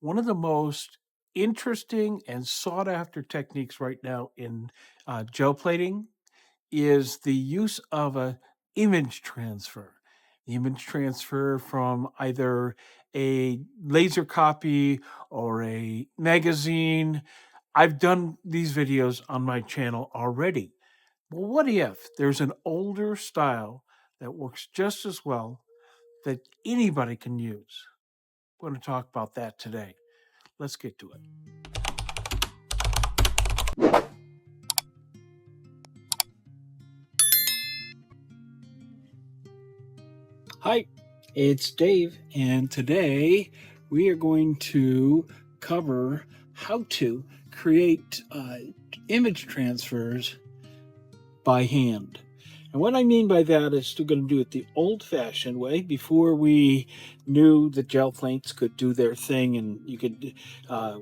One of the most interesting and sought after techniques right now in gel plating is the use of a image transfer. The image transfer from either a laser copy or a magazine. I've done these videos on my channel already. Well, what if there's an older style that works just as well that anybody can use? We're going to talk about that today. Let's get to it. Hi, it's Dave, and today we are going to cover how to create image transfers by hand. And what I mean by that is still going to do it the old-fashioned way before we knew that gel plates could do their thing, and you could,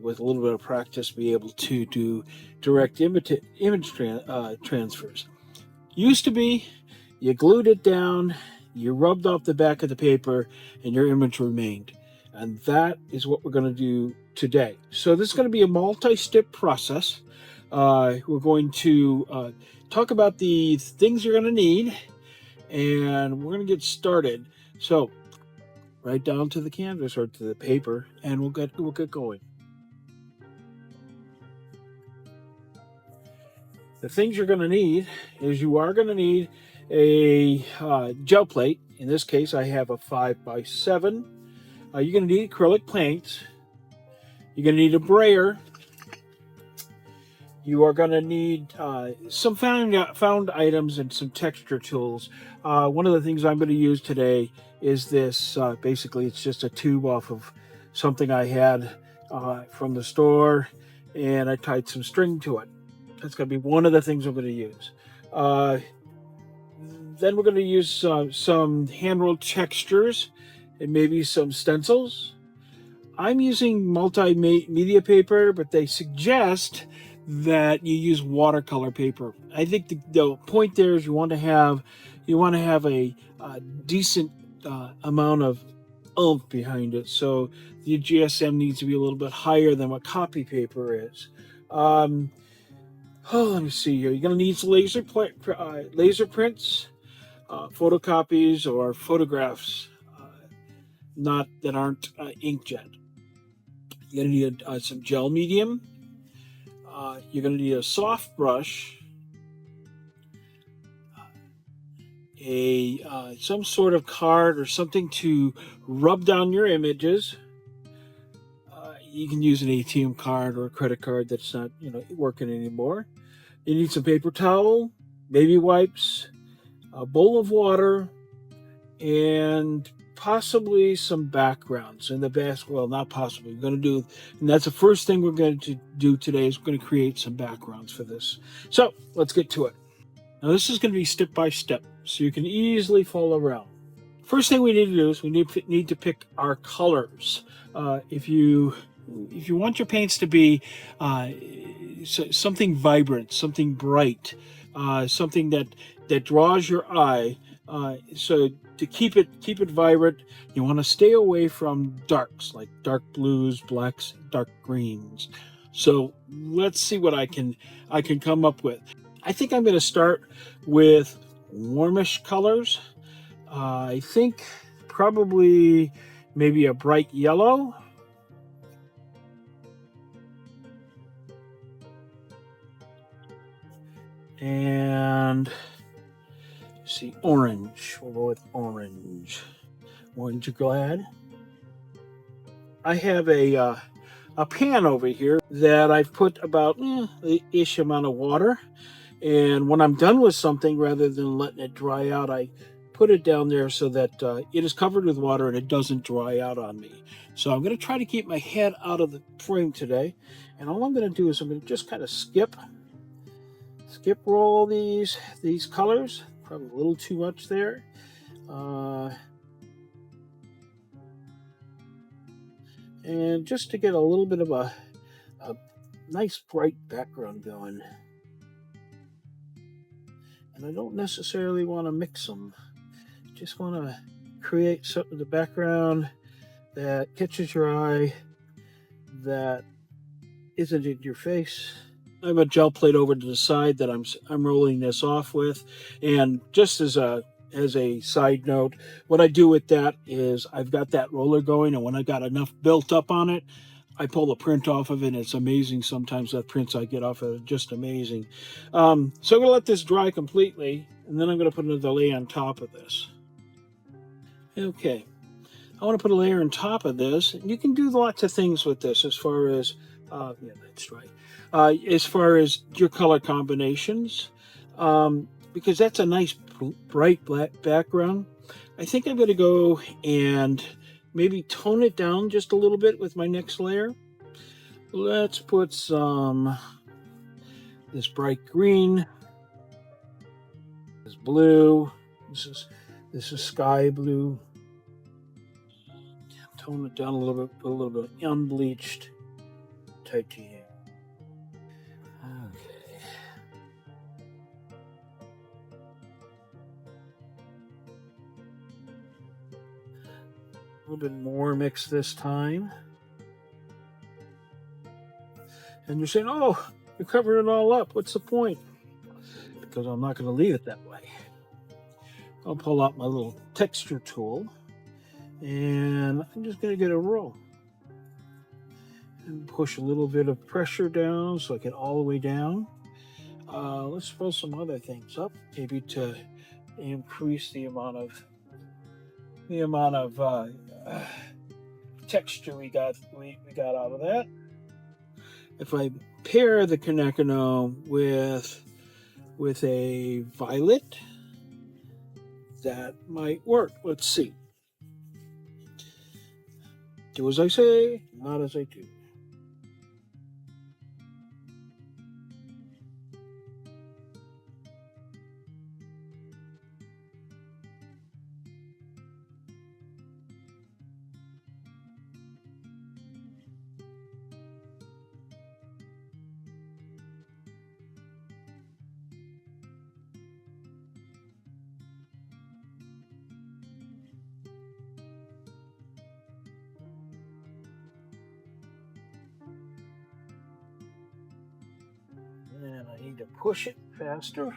with a little bit of practice, be able to do direct image transfers. Used to be, you glued it down, you rubbed off the back of the paper, and your image remained. And that is what we're going to do today. So this is going to be a multi-step process. We're going to talk about the things you're going to need, and we're going to get started. So right down to the canvas or to the paper, and we'll get going. The things you're going to need is you are going to need a gel plate. In this case, I have a 5x7. You're going to need acrylic paints. You're going to need a brayer. You are going to need some found items and some texture tools. One of the things I'm going to use today is this. Basically, it's just a tube off of something I had from the store, and I tied some string to it. That's going to be one of the things I'm going to use. Then we're going to use some hand-rolled textures and maybe some stencils. I'm using multimedia paper, but they suggest that you use watercolor paper. I think the point there is you want to have a decent amount of oomph behind it. So the GSM needs to be a little bit higher than what copy paper is. Let me see here. You're going to need some laser prints, photocopies, or photographs not that aren't inkjet. You're going to need some gel medium. You're going to need a soft brush, some sort of card or something to rub down your images. You can use an ATM card or a credit card that's not working anymore. You need some paper towel, baby wipes, a bowl of water, and possibly some backgrounds in the best. Well, not possibly. We're going to do, and that's the first thing we're going to do today is we're going to create some backgrounds for this. So let's get to it. Now this is going to be step by step, so you can easily follow around. First thing we need to do is we need to pick our colors. If you want your paints to be something vibrant, something bright, something that draws your eye. So to keep it vibrant, you want to stay away from darks like dark blues, blacks, dark greens. So let's see what I can come up with. I think I'm going to start with warmish colors. I think probably maybe a bright yellow. And see, orange. We'll go with orange. Orange glad. I have a pan over here that I've put about the ish amount of water. And when I'm done with something, rather than letting it dry out, I put it down there so that it is covered with water and it doesn't dry out on me. So I'm going to try to keep my head out of the frame today. And all I'm going to do is I'm going to just kind of skip roll these colors. Probably a little too much there. And just to get a little bit of a nice bright background going. And I don't necessarily want to mix them. Just want to create something in the background that catches your eye that isn't in your face. I have a gel plate over to the side that I'm rolling this off with, and just as a side note, what I do with that is I've got that roller going, and when I got enough built up on it, I pull the print off of it. And it's amazing. Sometimes the prints I get off of it are just amazing. So I'm gonna let this dry completely, and then I'm gonna put another layer on top of this. Okay, I want to put a layer on top of this. You can do lots of things with this as far as, yeah, that's right. As far as your color combinations, because that's a nice bright black background. I think I'm going to go and maybe tone it down just a little bit with my next layer. Let's put some, this bright green, this blue, this is sky blue. Tone it down a little bit, put a little bit of unbleached titanium. Okay. A little bit more mix this time. And you're saying, oh, you're covering it all up. What's the point? Because I'm not going to leave it that way. I'll pull out my little texture tool, and I'm just going to get a roll. And push a little bit of pressure down so I get all the way down. Let's throw some other things up, maybe to increase the amount of texture we got out of that. If I pair the quinacridone with a violet, that might work. Let's see. Do as I say, not as I do. And I need to push it faster.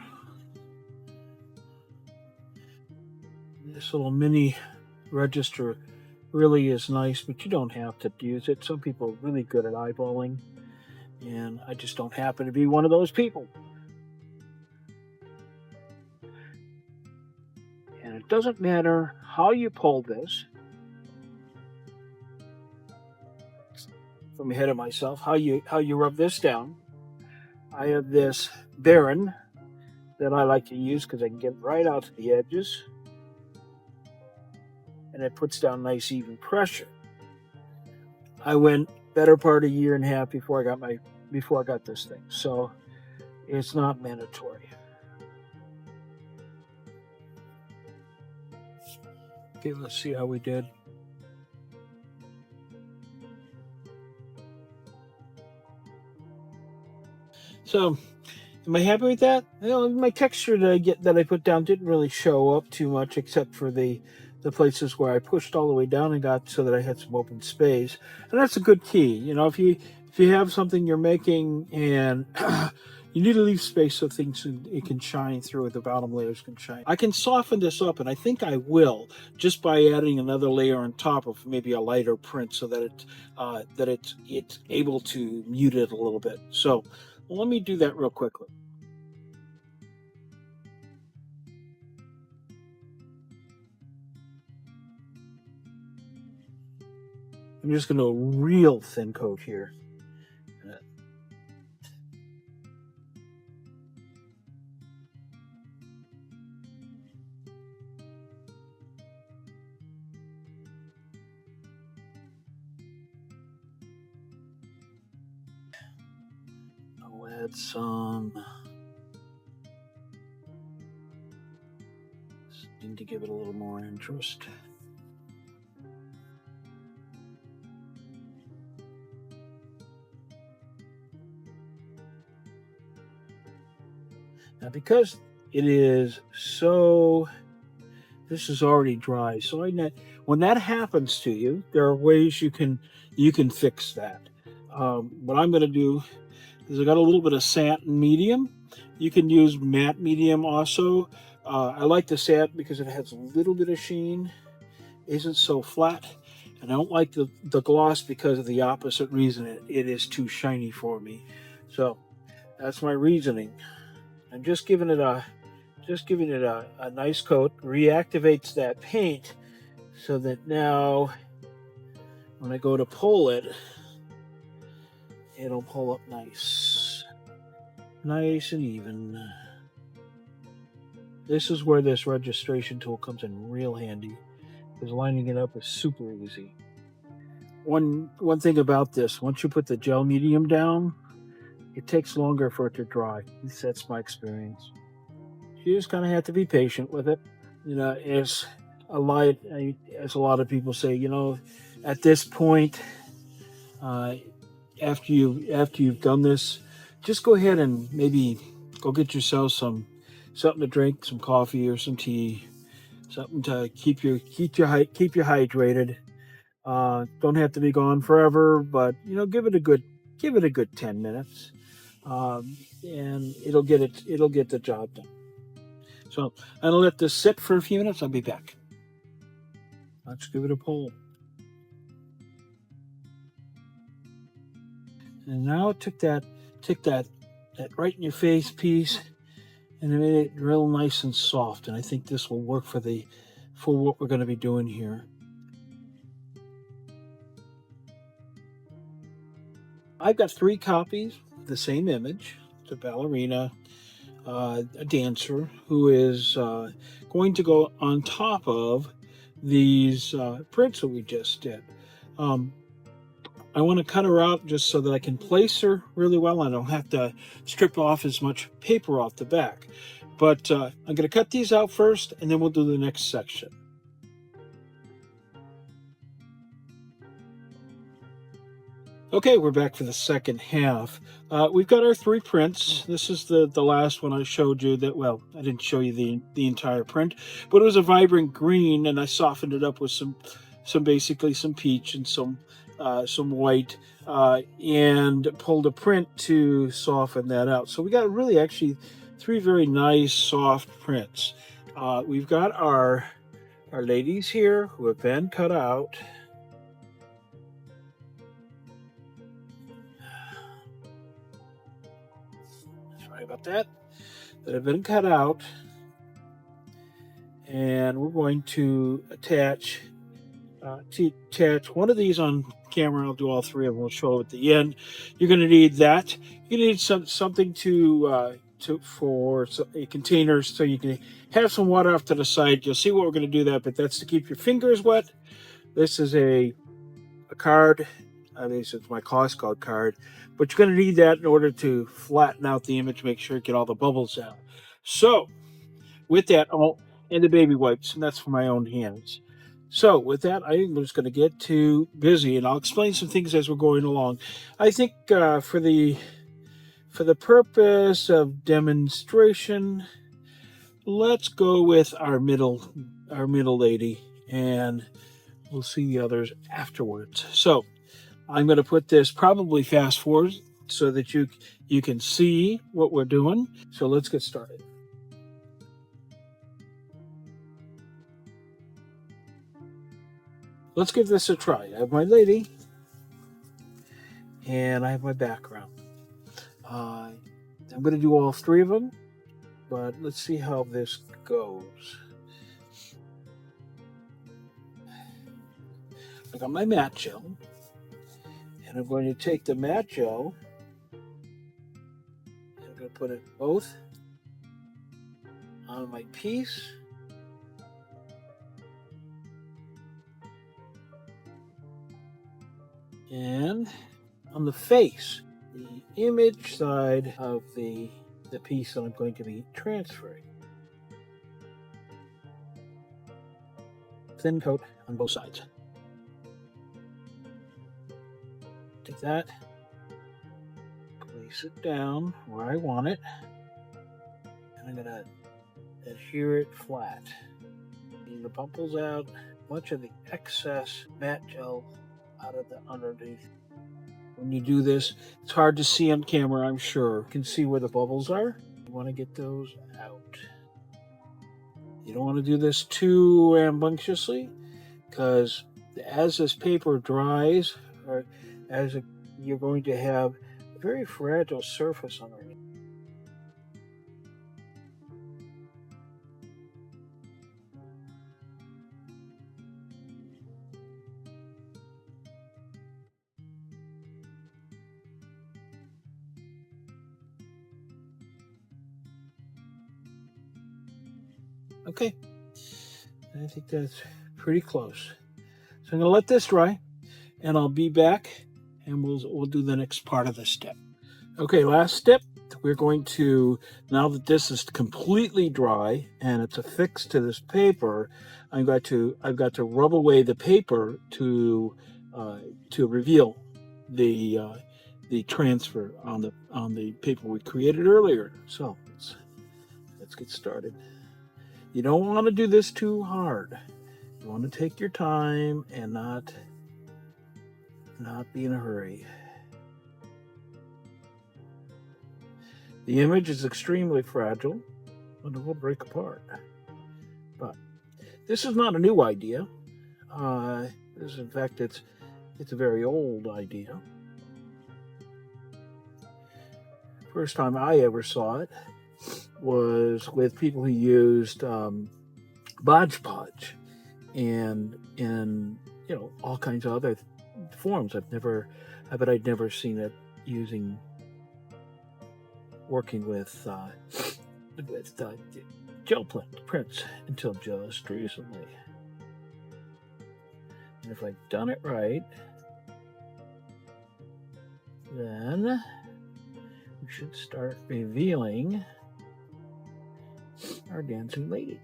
This little mini register really is nice, but you don't have to use it. Some people are really good at eyeballing, and I just don't happen to be one of those people. And it doesn't matter how you pull this. From ahead of myself, how you rub this down. I have this Baron that I like to use because I can get right out to the edges, and it puts down nice even pressure. I went better part of a year and a half before I got this thing, so it's not mandatory. Okay, let's see how we did. So, am I happy with that? You know, my texture that I put down didn't really show up too much, except for the places where I pushed all the way down and got so that I had some open space, and that's a good key. You know, if you have something you're making and you need to leave space so it can shine through, the bottom layers can shine. I can soften this up, and I think I will, just by adding another layer on top of maybe a lighter print, so that it's able to mute it a little bit. So let me do that real quickly. I'm just going to real thin coat here. I'll add some. Need to give it a little more interest. Now, because it is so, this is already dry. So when that happens to you, there are ways you can fix that. what I'm going to do is I got a little bit of satin medium. You can use matte medium also. I like the satin because it has a little bit of sheen, isn't so flat. And I don't like the gloss because of the opposite reason. It is too shiny for me. So that's my reasoning. I'm just giving it a nice coat. Reactivates that paint so that now when I go to pull it, it'll pull up nice and even. This is where this registration tool comes in real handy, because lining it up is super easy. One thing about this, once you put the gel medium down, it takes longer for it to dry. At least that's my experience. You just kind of have to be patient with it. You know, as a lot of people say, you know, at this point, after you've done this, just go ahead and maybe go get yourself something to drink, some coffee or some tea, something to keep you hydrated. Don't have to be gone forever, but you know, give it a good 10 minutes, and it'll get the job done. So I'm gonna let this sit for a few minutes. I'll be back. Let's give it a pull. And now it took that right in your face piece and it made it real nice and soft. And I think this will work for what we're going to be doing here. I've got 3 copies of the same image. It's a ballerina, a dancer who is going to go on top of these prints that we just did. I want to cut her out just so that I can place her really well. I don't have to strip off as much paper off the back. But I'm going to cut these out first, and then we'll do the next section. Okay, we're back for the second half. We've got our 3 prints. This is the last one I showed you that, well, I didn't show you the entire print, but it was a vibrant green, and I softened it up with basically some peach and some white, and pulled a print to soften that out. So we got really actually 3 very nice soft prints. We've got our ladies here who have been cut out. Sorry about that. That have been cut out, and we're going to attach one of these on camera. I'll do all 3 of them. We'll show at the end. You're going to need that. You need something for a container so you can have some water off to the side. You'll see what we're going to do that, but that's to keep your fingers wet. This is a card. This is my Costco card, but you're going to need that in order to flatten out the image, make sure you get all the bubbles out. So with that, and the baby wipes, and that's for my own hands. So with that, I'm just going to get too busy, and I'll explain some things as we're going along. I think for the purpose of demonstration, let's go with our middle lady, and we'll see the others afterwards. So I'm going to put this probably fast forward so that you can see what we're doing. So let's get started. Let's give this a try. I have my lady, and I have my background. I'm going to do all 3 of them, but let's see how this goes. I got my matte gel, and I'm going to take the matte gel, and I'm going to put it both on my piece. And on the face, the image side of the piece that I'm going to be transferring. Thin coat on both sides. Take that, place it down where I want it, and I'm going to adhere it flat. Getting the bubbles out, much of the excess matte gel out of the underneath. when you do this. It's hard to see on camera, I'm sure. You can see where the bubbles are. You want to get those out. You don't want to do this too rambunctiously, because as this paper dries, or you're going to have a very fragile surface underneath. Okay, I think that's pretty close. So I'm going to let this dry, and I'll be back, and we'll do the next part of this step. Okay, last step. We're going to, now that this is completely dry and it's affixed to this paper, I've got to rub away the paper to reveal the transfer on the paper we created earlier. So let's get started. You don't want to do this too hard. You want to take your time and not be in a hurry. The image is extremely fragile and it will break apart. But this is not a new idea. In fact, it's a very old idea. First time I ever saw it was with people who used Bodge Podge and all kinds of other forms. I'd never seen it working with gel prints until just recently. And if I've done it right, then we should start revealing our dancing lady.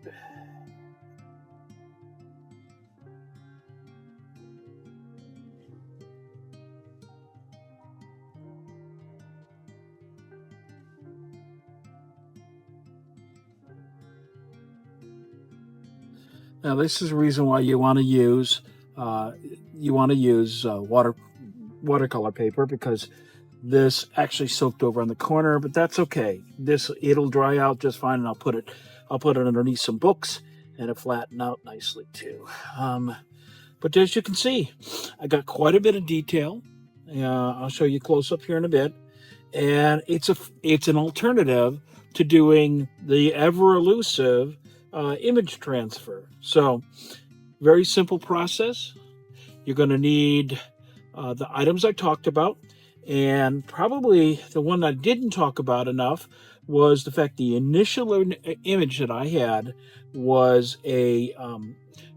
Now, this is the reason why you want to use watercolor paper, because this actually soaked over on the corner, but that's okay. It'll dry out just fine, and I'll put it underneath some books, and it'll flatten out nicely too. But as you can see, I got quite a bit of detail. I'll show you close up here in a bit, and it's an alternative to doing the ever elusive image transfer. So, very simple process. You're going to need the items I talked about, and probably the one I didn't talk about enough was the fact the initial image that I had was a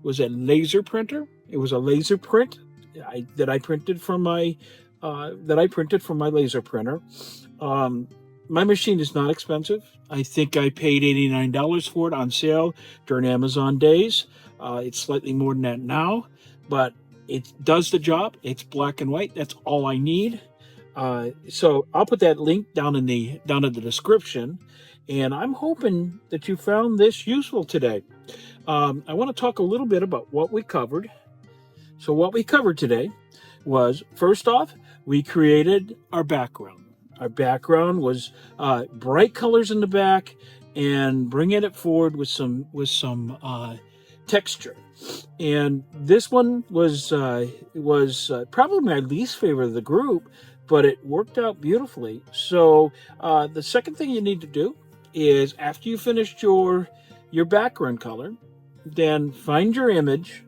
laser printer. It was a laser print that I printed from my laser printer. My machine is not expensive. I think I paid $89 for it on sale during Amazon days. It's slightly more than that now, but it does the job. It's black and white. That's all I need. So I'll put that link down in the description. And I'm hoping that you found this useful today. I want to talk a little bit about what we covered. So what we covered today was, first off, we created our background. Our background was bright colors in the back and bringing it forward with some texture. And this one was probably my least favorite of the group, but it worked out beautifully. So the second thing you need to do is, after you finished your background color, then find your image,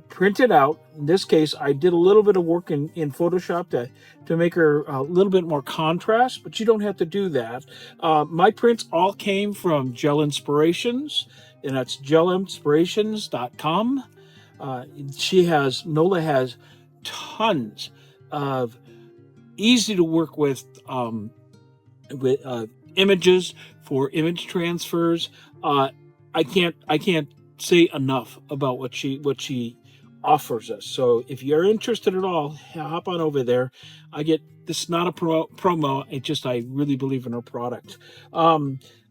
print it out. In this case, I did a little bit of work in Photoshop to make her a little bit more contrast, but you don't have to do that. My prints all came from Gel Inspirations, and that's gelinspirations.com. Nola has tons of easy to work with images for image transfers. I can't say enough about what she offers us. So if you're interested at all, hop on over there. This is not a promo. I really believe in her product.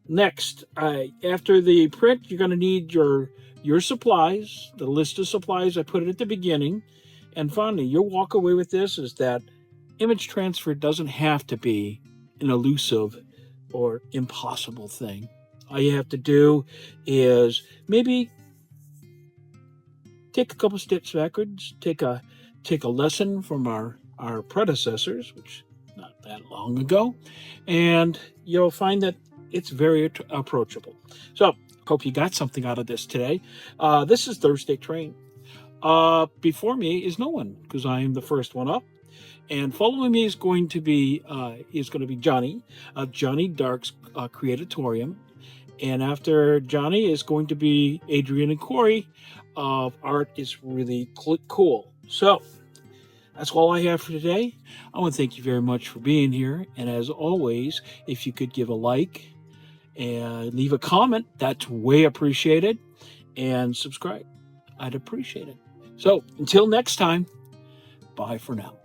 Next, after the print, you're going to need your supplies, the list of supplies. I put it at the beginning. And finally, you'll walk away with this is that image transfer doesn't have to be an elusive or impossible thing. All you have to do is maybe take a couple steps backwards, take a lesson from our predecessors, which not that long ago, and you'll find that it's very approachable. So hope you got something out of this today. This is Thursday Train. Before me is no one, because I am the first one up. And following me is going to be Johnny, Johnny Dark's Creatorium. And after Johnny is going to be Adrian and Corey. Art is really cool. So that's all I have for today. I want to thank you very much for being here. And as always, if you could give a like and leave a comment, that's way appreciated. And subscribe. I'd appreciate it. So until next time, bye for now.